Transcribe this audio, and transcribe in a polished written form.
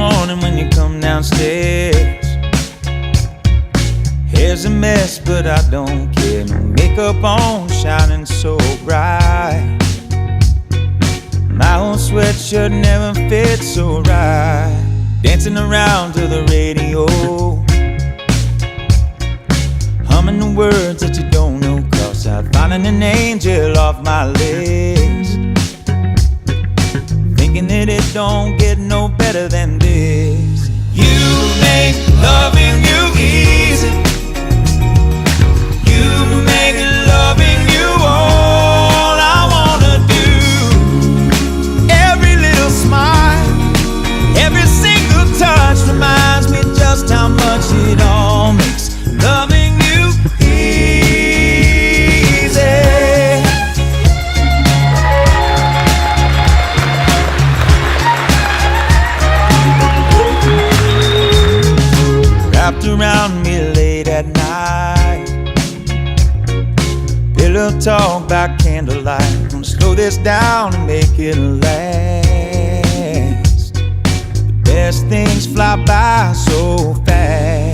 morning when you come downstairs. Hair's a mess, but I don't care. No makeup on, shining so bright. My old sweatshirt never fits so right. Dancing around to the radio, humming the words that you don't know, 'cause I'm finding an angel off my list. Thinking that it don't get no better than this. You make loving you easy. You make loving you all I wanna do. Every little smile, every single touch reminds me just how much it all makes loving you easy. Wrapped around me late at night, pillow talk by candlelight. Gonna slow this down and make it last. The best things fly by so fast.